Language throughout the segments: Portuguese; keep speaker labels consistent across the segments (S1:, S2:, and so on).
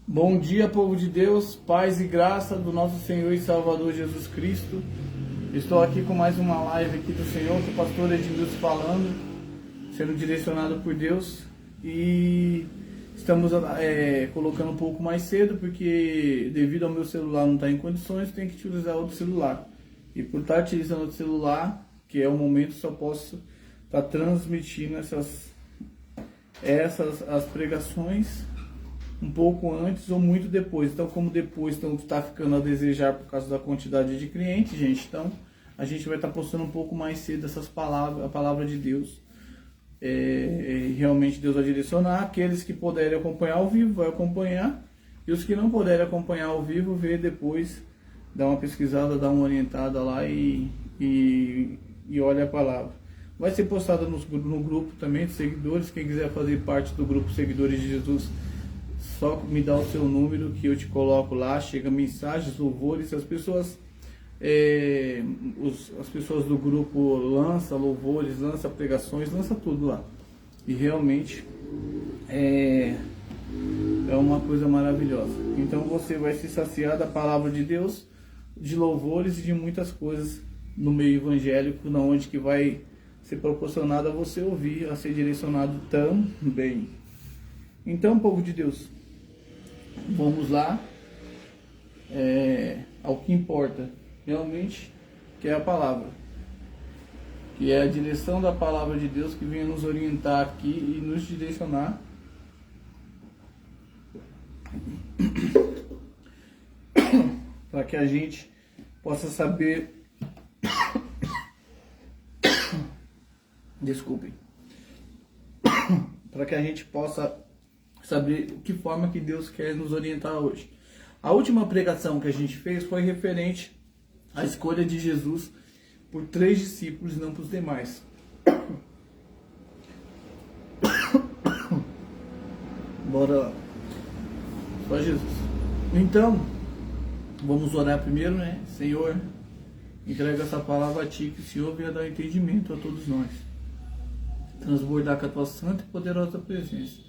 S1: Bom dia, povo de Deus, paz e graça do nosso Senhor e Salvador Jesus Cristo. Estou aqui com mais uma live aqui do Senhor, com o pastor Edmilson falando, sendo direcionado por Deus. E estamos colocando um pouco mais cedo, porque devido ao meu celular não estar em condições, tenho que utilizar outro celular. E por estar utilizando outro celular, que é o momento, só posso estar transmitindo as pregações um pouco antes ou muito depois. Então, como depois está ficando a desejar por causa da quantidade de clientes, gente, então a gente vai estar postando um pouco mais cedo essas palavras, a palavra de Deus. Realmente Deus vai direcionar. Aqueles que puderem acompanhar ao vivo, vai acompanhar, e os que não puderem acompanhar ao vivo, vê depois, dá uma pesquisada, dá uma orientada lá e olha a palavra. Vai ser postada no grupo também de seguidores. Quem quiser fazer parte do grupo Seguidores de Jesus, só me dá o seu número que eu te coloco lá. Chega mensagens, louvores, as pessoas do grupo lançam louvores, lançam pregações, lança tudo lá. E realmente é uma coisa maravilhosa. Então você vai se saciar da palavra de Deus, de louvores e de muitas coisas no meio evangélico, na onde que vai ser proporcionado a você ouvir, a ser direcionado também. Então, povo de Deus, vamos lá ao que importa realmente, que é a palavra, que é a direção da palavra de Deus, que venha nos orientar aqui e nos direcionar para que a gente possa saber desculpem, para que a gente possa saber de que forma que Deus quer nos orientar hoje. A última pregação que a gente fez foi referente à escolha de Jesus por 3 discípulos e não para os demais. Bora lá. Só Jesus. Então, vamos orar primeiro, né? Senhor, entrega essa palavra a Ti, que o Senhor venha dar entendimento a todos nós. Transbordar com a Tua santa e poderosa presença.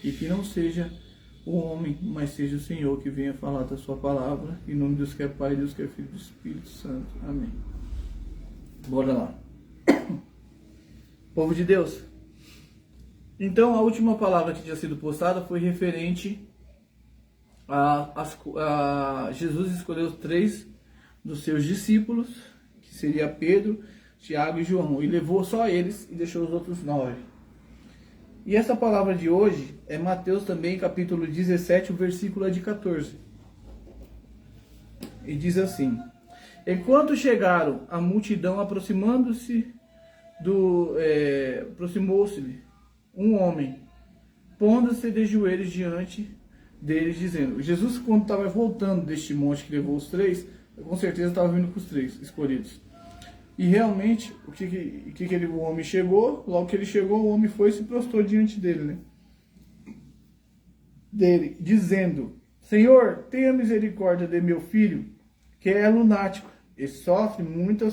S1: E que não seja o homem, mas seja o Senhor que venha falar da sua palavra. Em nome de Deus que é Pai, Deus que é Filho e do Espírito Santo. Amém. Bora lá. Povo de Deus. Então, a última palavra que tinha sido postada foi referente a Jesus escolheu 3 dos seus discípulos, que seria Pedro, Tiago e João, e levou só eles e deixou os outros 9. E essa palavra de hoje é Mateus também, capítulo 17, o versículo é de 14. E diz assim: enquanto chegaram, a multidão aproximou-se um homem, pondo-se de joelhos diante deles, dizendo... Jesus, quando estava voltando deste monte que levou os 3, com certeza estava vindo com os 3 escolhidos. E realmente, o homem chegou, logo que ele chegou, o homem foi e se prostrou diante dele, né? Dizendo: Senhor, tenha misericórdia de meu filho, que é lunático, e sofre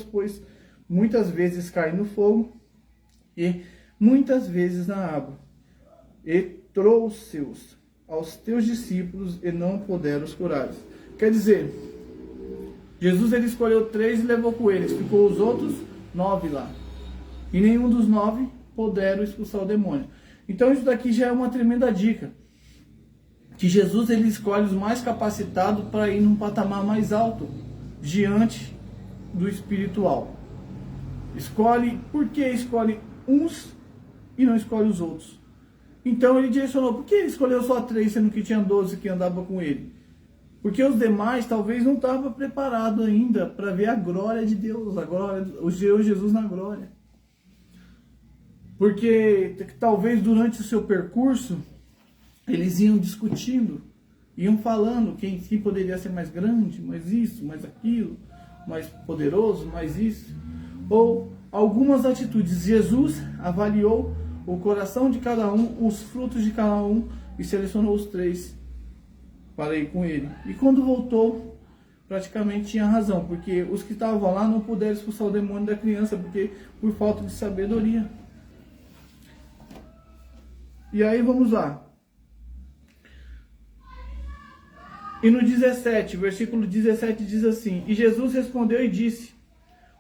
S1: pois muitas vezes cai no fogo, e muitas vezes na água. E trouxe-os aos teus discípulos, e não puderam os curar. Quer dizer, Jesus ele escolheu 3 e levou com eles, ficou os outros 9 lá. E nenhum dos 9 puderam expulsar o demônio. Então isso daqui já é uma tremenda dica. Que Jesus ele escolhe os mais capacitados para ir num patamar mais alto, diante do espiritual. Por que escolhe uns e não escolhe os outros? Então ele direcionou, por que ele escolheu só 3, sendo que tinha 12 que andavam com ele? Porque os demais talvez não estavam preparados ainda para ver a glória de Deus, o Jesus na glória. Porque talvez durante o seu percurso, eles iam discutindo, iam falando quem poderia ser mais grande, mais isso, mais aquilo, mais poderoso, mais isso. Ou algumas atitudes. Jesus avaliou o coração de cada um, os frutos de cada um, e selecionou os 3 para ir com ele. E quando voltou, praticamente tinha razão, porque os que estavam lá não puderam expulsar o demônio da criança, porque por falta de sabedoria. E aí vamos lá. E no 17, versículo 17 diz assim: E Jesus respondeu e disse: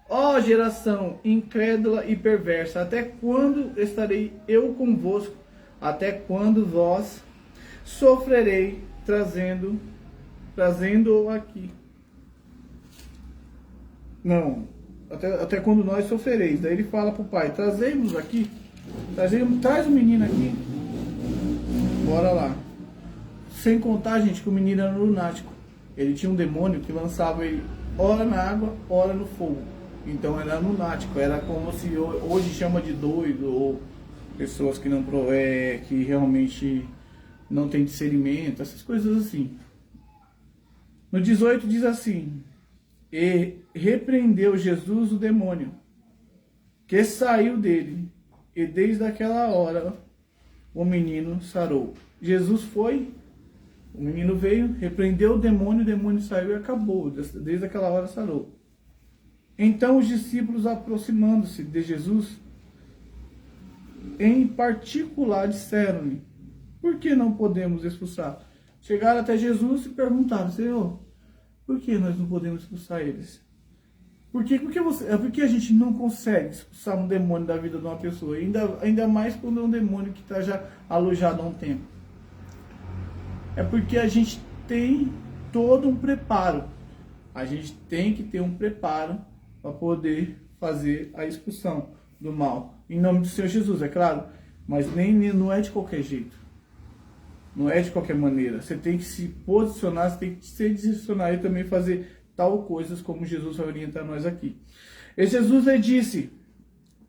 S1: Ó geração incrédula e perversa, até quando estarei eu convosco? Até quando vós sofrerei trazendo-o aqui? Não, até quando nós sofrereis. Daí ele fala para o pai: trazemos aqui, traz o menino aqui. Bora lá. Sem contar, gente, que o menino era lunático. Ele tinha um demônio que lançava ele ora na água, ora no fogo. Então era lunático, era como se hoje chama de doido, ou pessoas que não que realmente não tem discernimento, essas coisas assim. No 18 diz assim: E repreendeu Jesus o demônio, que saiu dele, e desde aquela hora o menino sarou. Jesus foi, o menino veio, repreendeu o demônio saiu e acabou. Desde aquela hora sarou. Então os discípulos, aproximando-se de Jesus, em particular disseram-lhe: Por que não podemos expulsar? Chegaram até Jesus e perguntaram: Senhor, por que nós não podemos expulsar eles? Por que a gente não consegue expulsar um demônio da vida de uma pessoa? Ainda mais quando é um demônio que está já alojado há um tempo. É porque a gente tem todo um preparo. A gente tem que ter um preparo para poder fazer a expulsão do mal. Em nome do Senhor Jesus, é claro. Mas não é de qualquer jeito. Não é de qualquer maneira. Você tem que se posicionar, você tem que se direcionar e também fazer tal coisas como Jesus vai orientar nós aqui. E Jesus lhe disse: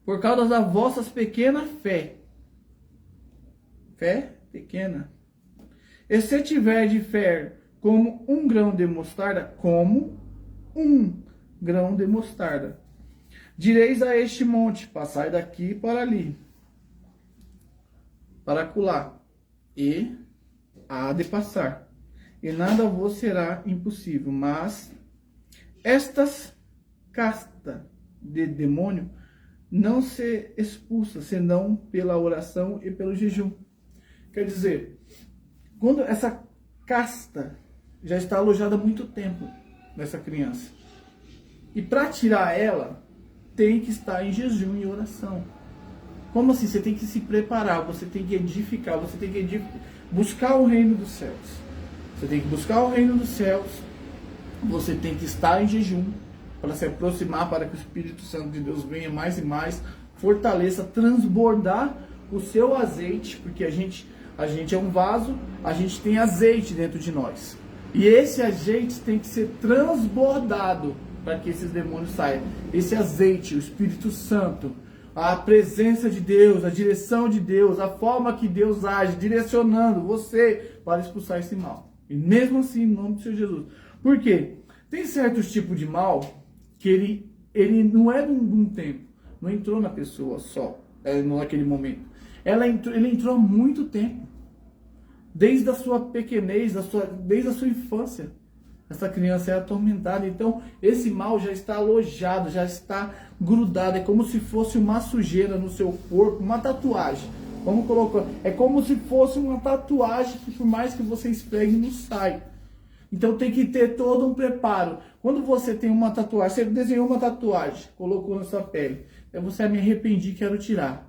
S1: Por causa da vossa pequena fé. Fé pequena. E se tiver de fé como um grão de mostarda, direis a este monte: passai daqui para ali, para acolá, e há de passar, e nada vos será impossível. Mas estas castas de demônio não se expulsa senão pela oração e pelo jejum. Quer dizer, quando essa casta já está alojada há muito tempo nessa criança, e para tirar ela, tem que estar em jejum e oração. Como assim? Você tem que se preparar, você tem que edificar, você tem que buscar o reino dos céus. Você tem que buscar o reino dos céus, você tem que estar em jejum para se aproximar, para que o Espírito Santo de Deus venha mais e mais, fortaleça, transbordar o seu azeite, porque a gente é um vaso, a gente tem azeite dentro de nós. E esse azeite tem que ser transbordado para que esses demônios saiam. Esse azeite, o Espírito Santo, a presença de Deus, a direção de Deus, a forma que Deus age, direcionando você para expulsar esse mal. E mesmo assim, em nome do Senhor Jesus. Por quê? Tem certos tipos de mal que ele não é de um tempo, não entrou na pessoa só, naquele momento. Ele entrou há muito tempo. Desde a sua pequenez, desde a sua infância. Essa criança é atormentada. Então, esse mal já está alojado, já está grudado. É como se fosse uma sujeira no seu corpo, uma tatuagem. Vamos colocar. É como se fosse uma tatuagem que, por mais que você esfregue, não sai. Então, tem que ter todo um preparo. Quando você tem uma tatuagem, você desenhou uma tatuagem, colocou na sua pele. Aí você: me arrependi, quero tirar.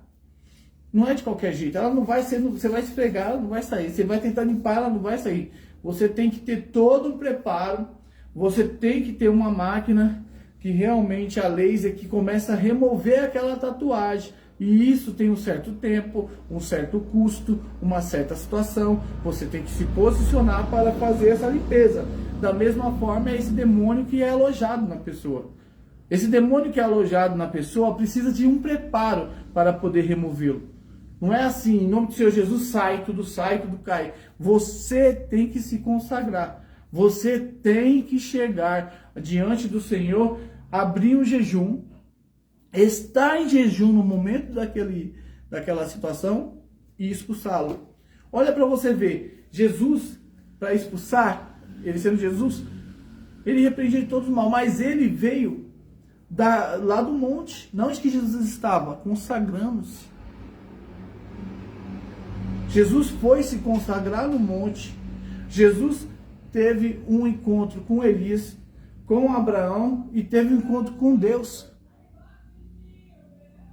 S1: Não é de qualquer jeito. Ela não vai ser, você vai esfregar, ela não vai sair. Você vai tentar limpar, ela não vai sair. Você tem que ter todo um preparo. Você tem que ter uma máquina que realmente, a laser, que começa a remover aquela tatuagem. E isso tem um certo tempo, um certo custo, uma certa situação. Você tem que se posicionar para fazer essa limpeza. Da mesma forma, é esse demônio que é alojado na pessoa. Esse demônio que é alojado na pessoa precisa de um preparo para poder removê-lo. Não é assim: em nome do Senhor Jesus, sai, tudo cai. Você tem que se consagrar. Você tem que chegar diante do Senhor, abrir um jejum, estar em jejum no momento daquela situação e expulsá-lo. Olha para você ver, Jesus, para expulsar, ele sendo Jesus, ele repreendia todos os mal, mas ele veio lá do monte, não onde que Jesus estava, consagrando-se. Jesus foi se consagrar no monte. Jesus teve um encontro com Elias, com Abraão e teve um encontro com Deus.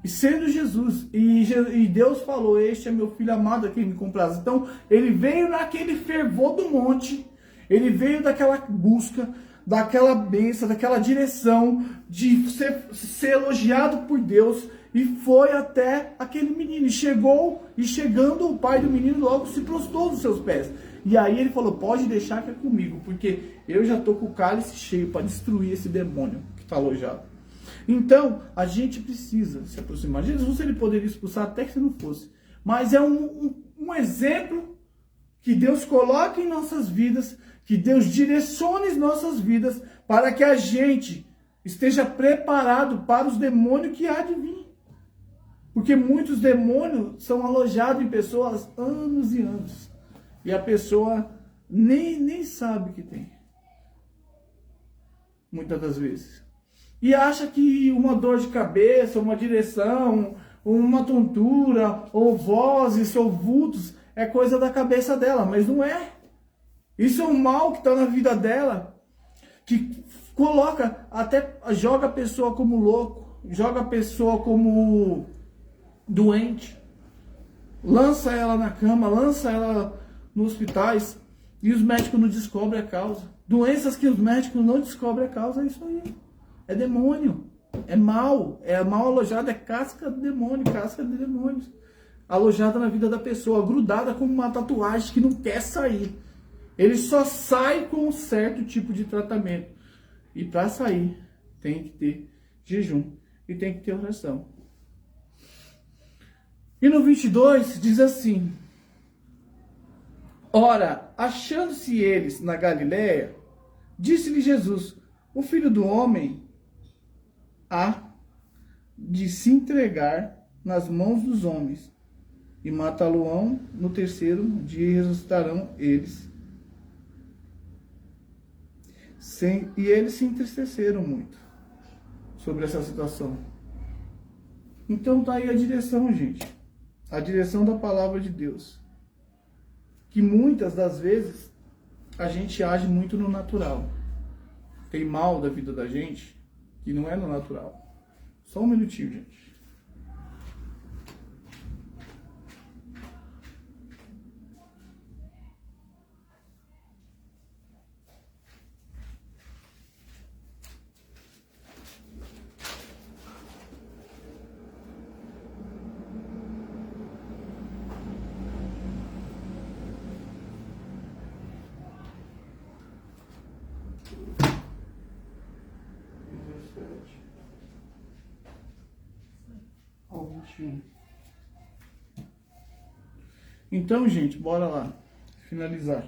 S1: E sendo Jesus, e Deus falou: este é meu filho amado a quem me compraz. Então ele veio naquele fervor do monte, ele veio daquela busca, daquela bênção, daquela direção de ser elogiado por Deus, e foi até aquele menino, e chegando o pai do menino logo se prostrou dos seus pés. E aí ele falou: pode deixar que é comigo, porque eu já estou com o cálice cheio para destruir esse demônio que está alojado. Então, a gente precisa se aproximar. Jesus, ele poderia expulsar até que se não fosse. Mas é um exemplo que Deus coloca em nossas vidas, que Deus direcione as nossas vidas, para que a gente esteja preparado para os demônios que há de vir. Porque muitos demônios são alojados em pessoas há anos e anos. E a pessoa nem sabe que tem. Muitas das vezes. E acha que uma dor de cabeça, uma direção, uma tontura, ou vozes, ou vultos, é coisa da cabeça dela, mas não é. Isso é um mal que está na vida dela, que coloca, até joga a pessoa como louco, joga a pessoa como doente, lança ela na cama, lança ela nos hospitais, e os médicos não descobrem a causa. Doenças que os médicos não descobrem a causa, é isso aí. É demônio, é mal alojado, é casca de demônio, casca de demônios. Alojada na vida da pessoa, grudada como uma tatuagem que não quer sair. Ele só sai com um certo tipo de tratamento. E para sair, tem que ter jejum e tem que ter oração. E no 22 diz assim: ora, achando-se eles na Galiléia, disse-lhe Jesus: o Filho do Homem há de se entregar nas mãos dos homens, e matá-lo-ão no terceiro dia, e ressuscitarão eles. E eles se entristeceram muito sobre essa situação. Então tá aí a direção, gente. A direção da palavra de Deus. Que muitas das vezes a gente age muito no natural. Tem mal da vida da gente que não é no natural. Só um minutinho, gente. Então, gente, bora lá finalizar.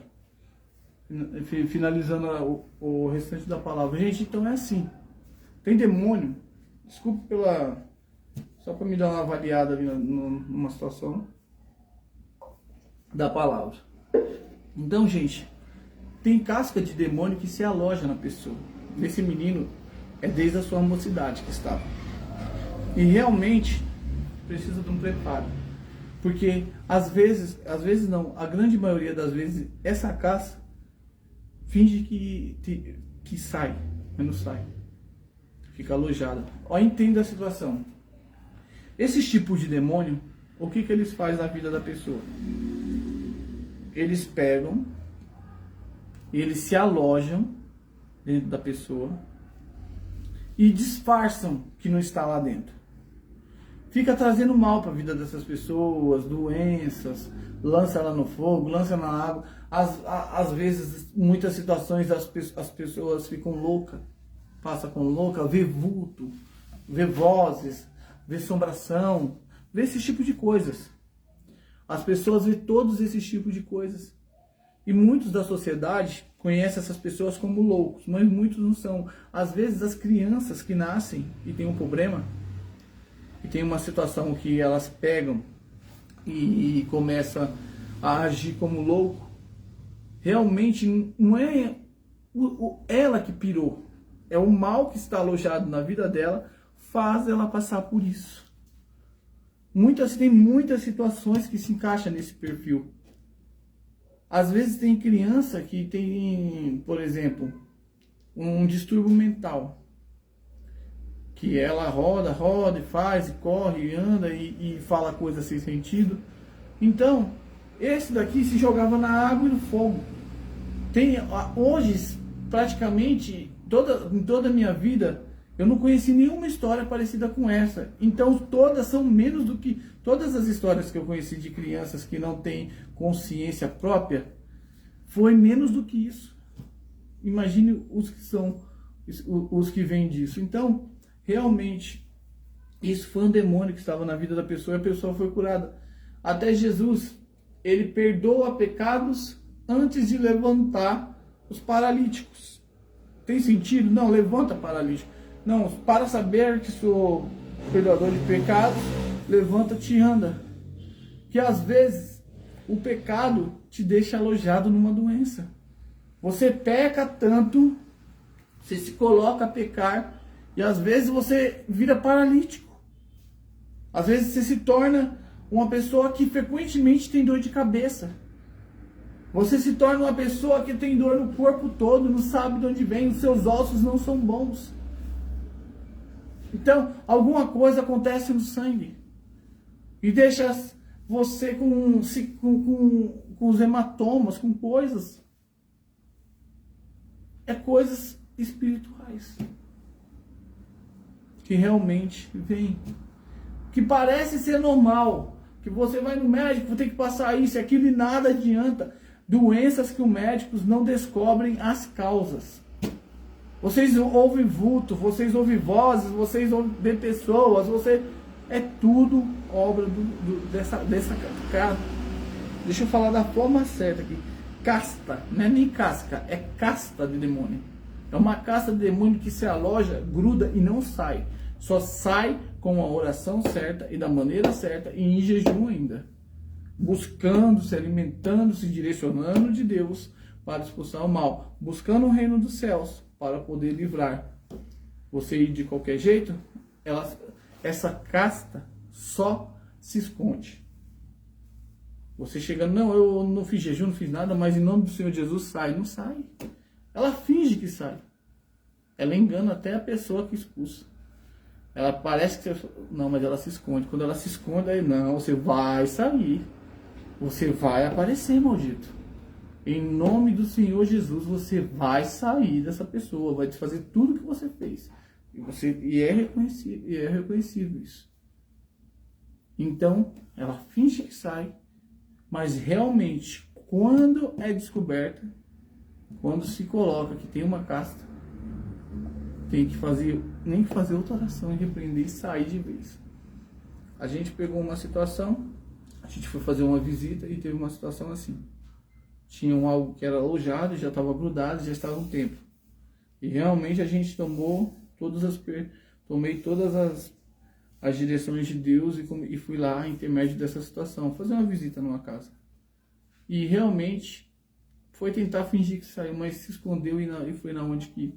S1: Finalizando o restante da palavra. Gente, então é assim. Tem demônio. Desculpe só para me dar uma avaliada ali numa situação da palavra. Então, gente, tem casca de demônio que se aloja na pessoa. Esse menino é desde a sua mocidade que estava. E realmente precisa de um preparo. Porque às vezes não, a grande maioria das vezes, essa casca finge que sai, mas não sai. Fica alojada. Ó, entenda a situação. Esses tipos de demônio, o que eles fazem na vida da pessoa? Eles pegam, eles se alojam dentro da pessoa e disfarçam que não está lá dentro. Fica trazendo mal para a vida dessas pessoas, doenças, lança ela no fogo, lança na água. Às vezes, muitas situações, as pessoas ficam loucas, passa com louca, vê vulto, vê vozes, vê assombração, vê esse tipo de coisas. As pessoas vê todos esses tipos de coisas. E muitos da sociedade conhecem essas pessoas como loucos, mas muitos não são. Às vezes, as crianças que nascem e têm um problema, e tem uma situação que elas pegam e começam a agir como louco, realmente não é ela que pirou, é o mal que está alojado na vida dela, faz ela passar por isso. Tem muitas situações que se encaixam nesse perfil. Às vezes tem criança que tem, por exemplo, um distúrbio mental, que ela roda, roda, e faz, e corre, e anda, e fala coisas sem sentido. Então, esse daqui se jogava na água e no fogo. Hoje, praticamente, em toda a minha vida, eu não conheci nenhuma história parecida com essa. Então, todas são menos do que... Todas as histórias que eu conheci de crianças que não têm consciência própria, foi menos do que isso. Imagine os que vêm disso. Então, realmente, isso foi um demônio que estava na vida da pessoa e a pessoa foi curada. Até Jesus, ele perdoa pecados antes de levantar os paralíticos. Tem sentido? Não, levanta paralítico. Não, para saber que sou perdoador de pecados, levanta-te e anda. Que às vezes o pecado te deixa alojado numa doença. Você peca tanto, você se coloca a pecar, e às vezes você vira paralítico. Às vezes você se torna uma pessoa que frequentemente tem dor de cabeça. Você se torna uma pessoa que tem dor no corpo todo, não sabe de onde vem, os seus ossos não são bons. Então, alguma coisa acontece no sangue e deixa você com os hematomas, com coisas. É coisas espirituais que realmente vêm. Que parece ser normal. Que você vai no médico, tem que passar isso e aquilo e nada adianta. Doenças que os médicos não descobrem as causas. Vocês ouvem vulto, vocês ouvem vozes, vocês ouvem pessoas, é tudo obra dessa cara. Deixa eu falar da forma certa aqui. Casta, não é nem casca, é casta de demônio. É uma casta de demônio que se aloja, gruda e não sai. Só sai com a oração certa e da maneira certa e em jejum ainda. Buscando, se alimentando, se direcionando de Deus para expulsar o mal. Buscando o reino dos céus para poder livrar. Você ir de qualquer jeito, essa casta só se esconde. Você chegando, não, eu não fiz jejum, não fiz nada, mas em nome do Senhor Jesus sai. Não sai. Ela finge que sai. Ela engana até a pessoa que expulsa. Ela parece que... Não, mas ela se esconde. Quando ela se esconde, aí não, você vai sair. Você vai aparecer, maldito. Em nome do Senhor Jesus, você vai sair dessa pessoa. Vai desfazer tudo que você fez. E é reconhecido isso. Então, ela finge que sai. Mas realmente, quando é descoberta, quando se coloca que tem uma casta, tem que nem fazer outra oração e repreender e sair de vez. A gente pegou uma situação, a gente foi fazer uma visita e teve uma situação assim. Tinha algo que era alojado, já estava grudado, já estava um tempo. E realmente a gente tomei todas as direções de Deus e fui lá, intermédio dessa situação, fazer uma visita numa casa. E realmente foi tentar fingir que saiu, mas se escondeu e foi na onde que,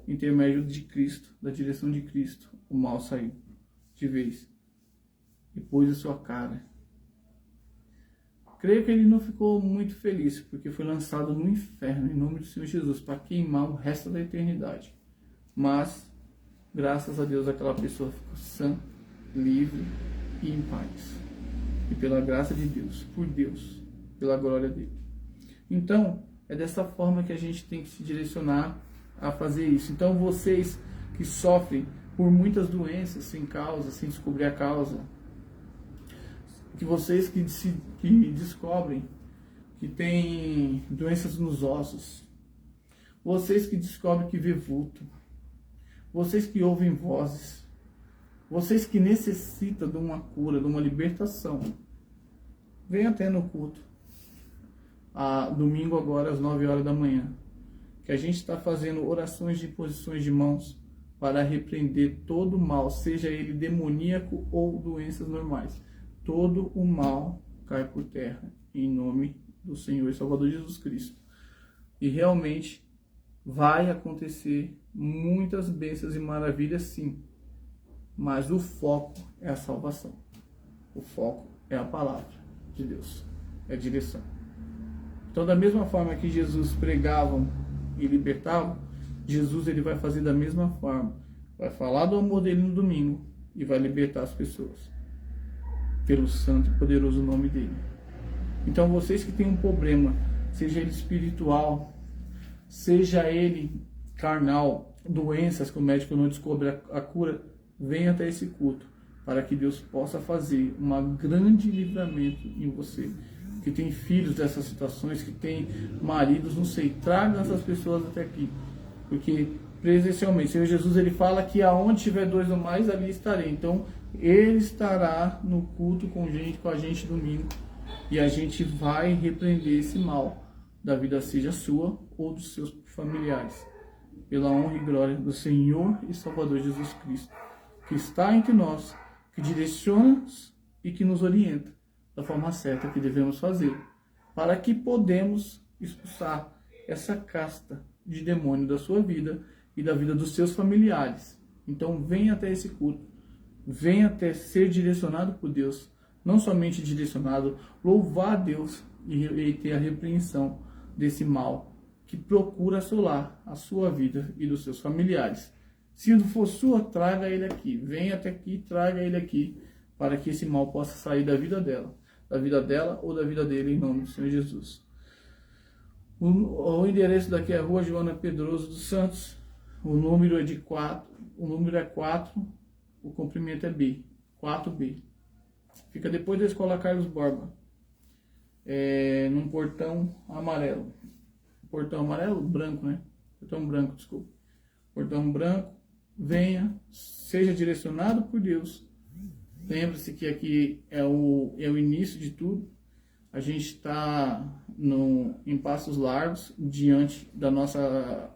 S1: intermédio de Cristo, da direção de Cristo, o mal saiu de vez. E pôs a sua cara. Creio que ele não ficou muito feliz, porque foi lançado no inferno, em nome do Senhor Jesus, para queimar o resto da eternidade. Mas, graças a Deus, aquela pessoa ficou sã, livre e em paz. E pela graça de Deus, por Deus, pela glória dele. Então, é dessa forma que a gente tem que se direcionar a fazer isso. Então, vocês que sofrem por muitas doenças sem causa, sem descobrir a causa, que vocês que descobrem que tem doenças nos ossos, vocês que descobrem que vê vulto, vocês que ouvem vozes, vocês que necessitam de uma cura, de uma libertação, venha até no culto, domingo agora às 9 horas da manhã, que a gente está fazendo orações de imposições de mãos para repreender todo o mal, seja ele demoníaco ou doenças normais. Todo o mal cai por terra, em nome do Senhor e Salvador Jesus Cristo. E realmente vai acontecer muitas bênçãos e maravilhas, sim. Mas o foco é a salvação. O foco é a palavra de Deus. É a direção. Então, da mesma forma que Jesus pregava e libertava, Jesus ele vai fazer da mesma forma. Vai falar do amor dele no domingo e vai libertar as pessoas. Pelo santo e poderoso nome dele. Então, vocês que têm um problema, seja ele espiritual, seja ele carnal, doenças que o médico não descobre a cura, venha até esse culto, para que Deus possa fazer um grande livramento em você. Que tem filhos dessas situações, que tem maridos, não sei, traga essas pessoas até aqui. Porque, presencialmente, o Senhor Jesus ele fala que aonde tiver 2 ou mais, ali estarei. Então, ele estará no culto com a gente domingo. E a gente vai repreender esse mal da vida, seja sua ou dos seus familiares. Pela honra e glória do Senhor e Salvador Jesus Cristo, que está entre nós, que direciona e que nos orienta da forma certa que devemos fazer, para que podemos expulsar essa casta de demônio da sua vida e da vida dos seus familiares. Então venha até esse culto, venha até ser direcionado por Deus, não somente direcionado, louvar a Deus e ter a repreensão desse mal que procura assolar a sua vida e dos seus familiares. Se não for sua, traga ele aqui, venha até aqui, traga ele aqui, para que esse mal possa sair da vida dela ou da vida dele, em nome do Senhor Jesus. O endereço daqui é a Rua Joana Pedroso dos Santos, o número é 4, o comprimento é B, 4B. Fica depois da Escola Carlos Borba, num portão amarelo. Portão amarelo? Branco, né? Portão branco, desculpa. Portão branco, venha, seja direcionado por Deus. Lembre-se que aqui é o início de tudo. A gente está em passos largos diante da nossa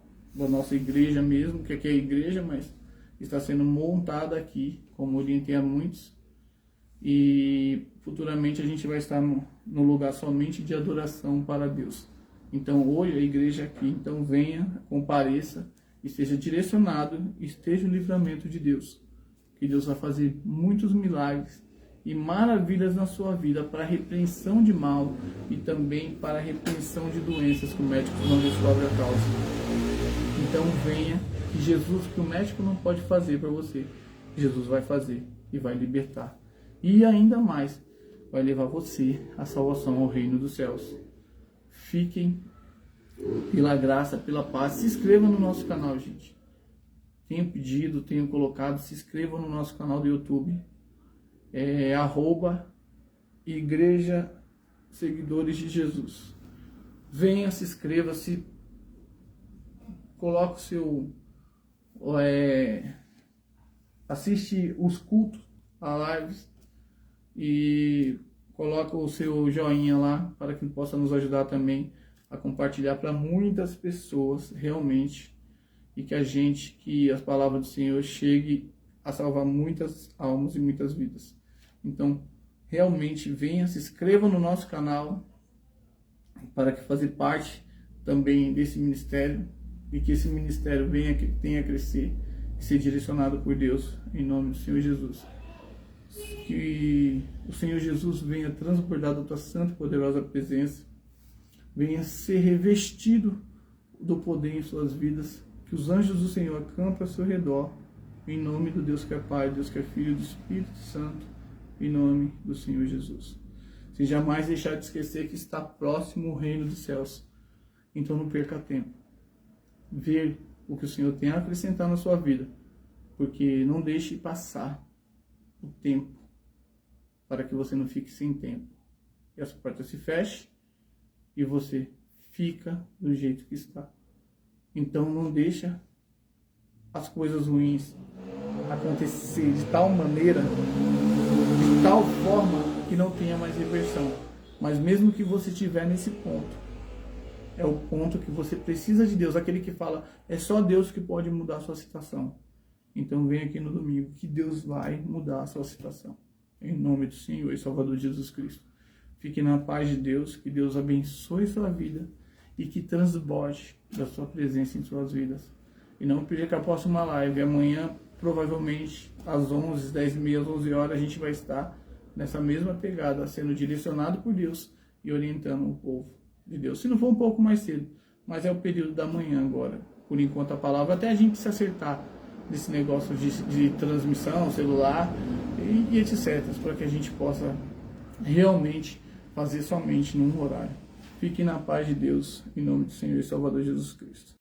S1: igreja mesmo, que aqui é a igreja, mas está sendo montada aqui, como orientei a muitos. E futuramente a gente vai estar no lugar somente de adoração para Deus. Então hoje a igreja aqui, então venha, compareça, esteja direcionado, esteja no livramento de Deus. Que Deus vai fazer muitos milagres e maravilhas na sua vida para a repreensão de mal e também para a repreensão de doenças que o médico não descobre a causa. Então venha, que Jesus, que o médico não pode fazer para você, Jesus vai fazer e vai libertar. E ainda mais, vai levar você à salvação ao reino dos céus. Fiquem pela graça, pela paz. Se inscreva no nosso canal, gente. Tenho pedido, tenho colocado, se inscreva no nosso canal do YouTube. @Igreja Seguidores de Jesus. Venha, se inscreva, coloque o seu... assiste os cultos, as lives, e coloca o seu joinha lá, para que possa nos ajudar também a compartilhar para muitas pessoas realmente, e que as palavras do Senhor chegue a salvar muitas almas e muitas vidas. Então, realmente venha, se inscreva no nosso canal, para que fazer parte também desse ministério, e que esse ministério tenha a crescer e ser direcionado por Deus, em nome do Senhor Jesus. Que o Senhor Jesus venha transbordar da tua santa e poderosa presença, venha ser revestido do poder em suas vidas, que os anjos do Senhor acampem ao seu redor, em nome do Deus que é Pai, Deus que é Filho e do Espírito Santo, em nome do Senhor Jesus. Sem jamais deixar de esquecer que está próximo o reino dos céus. Então não perca tempo. Ver o que o Senhor tem a acrescentar na sua vida, porque não deixe passar o tempo, para que você não fique sem tempo. E essa porta se feche e você fica do jeito que está. Então não deixa as coisas ruins acontecer de tal maneira, de tal forma que não tenha mais reversão. Mas mesmo que você estiver nesse ponto, é o ponto que você precisa de Deus, aquele que fala, é só Deus que pode mudar a sua situação. Então vem aqui no domingo, que Deus vai mudar a sua situação. Em nome do Senhor e Salvador Jesus Cristo. Fique na paz de Deus, que Deus abençoe sua vida e que transborde da sua presença em suas vidas. E não perca a próxima live. Amanhã, provavelmente, às 11, 10h30, às 11 horas, a gente vai estar nessa mesma pegada, sendo direcionado por Deus e orientando o povo. de Deus. Se não for um pouco mais cedo, mas é o período da manhã agora, por enquanto a palavra, até a gente se acertar nesse negócio de transmissão, celular e etc, para que a gente possa realmente fazer somente num horário. Fique na paz de Deus, em nome do Senhor e Salvador Jesus Cristo.